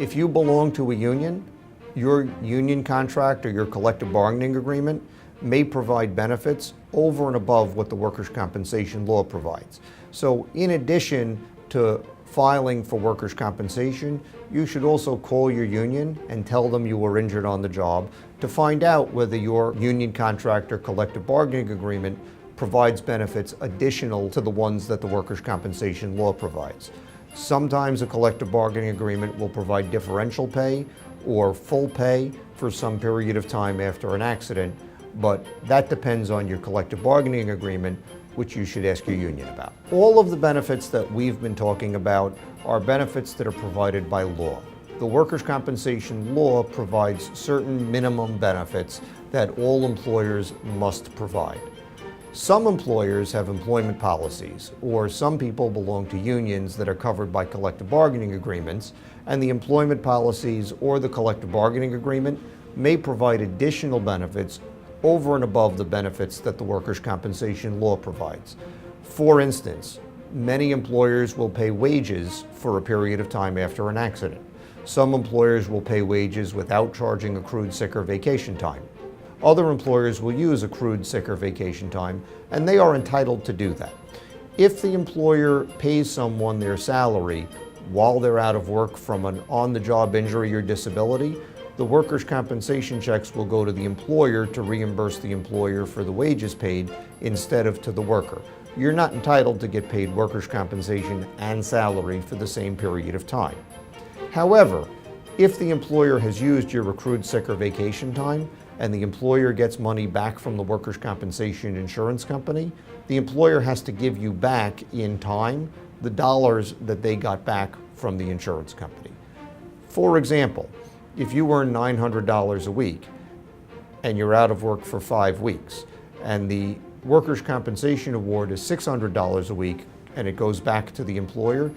If you belong to a union, your union contract or your collective bargaining agreement may provide benefits over and above what the workers' compensation law provides. So in addition to filing for workers' compensation, you should also call your union and tell them you were injured on the job to find out whether your union contract or collective bargaining agreement provides benefits additional to the ones that the workers' compensation law provides. Sometimes a collective bargaining agreement will provide differential pay or full pay for some period of time after an accident, but that depends on your collective bargaining agreement, which you should ask your union about. All of the benefits that we've been talking about are benefits that are provided by law. The workers' compensation law provides certain minimum benefits that all employers must provide. Some employers have employment policies, or some people belong to unions that are covered by collective bargaining agreements, and the employment policies or the collective bargaining agreement may provide additional benefits over and above the benefits that the workers' compensation law provides. For instance, many employers will pay wages for a period of time after an accident. Some employers will pay wages without charging accrued sick or vacation time. Other employers will use accrued sick or vacation time, and they are entitled to do that. If the employer pays someone their salary while they're out of work from an on-the-job injury or disability, the workers' compensation checks will go to the employer to reimburse the employer for the wages paid instead of to the worker. You're not entitled to get paid workers' compensation and salary for the same period of time. However, if the employer has used your accrued sick or vacation time and the employer gets money back from the workers' compensation insurance company, the employer has to give you back in time the dollars that they got back from the insurance company. For example, if you earn $900 a week and you're out of work for 5 weeks and the workers' compensation award is $600 a week and it goes back to the employer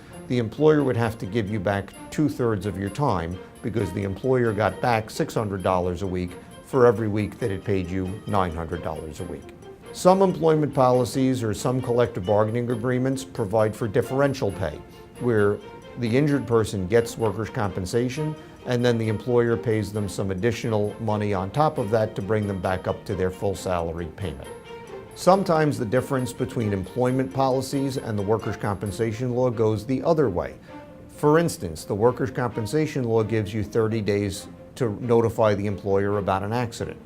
would have to give you back 2/3 of your time because the employer got back $600 a week for every week that it paid you $900 a week. Some employment policies or some collective bargaining agreements provide for differential pay, where the injured person gets workers' compensation and then the employer pays them some additional money on top of that to bring them back up to their full salary payment. Sometimes the difference between employment policies and the workers' compensation law goes the other way. For instance, the workers' compensation law gives you 30 days to notify the employer about an accident.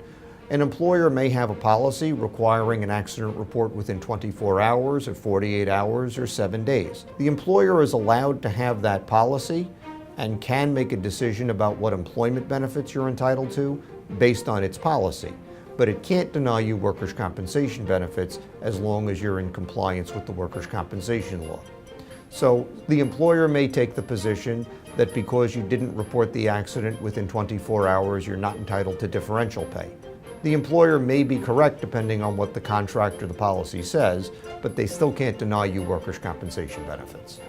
An employer may have a policy requiring an accident report within 24 hours or 48 hours or 7 days. The employer is allowed to have that policy and can make a decision about what employment benefits you're entitled to based on its policy, but it can't deny you workers' compensation benefits as long as you're in compliance with the workers' compensation law. So the employer may take the position that because you didn't report the accident within 24 hours, you're not entitled to differential pay. The employer may be correct depending on what the contract or the policy says, but they still can't deny you workers' compensation benefits.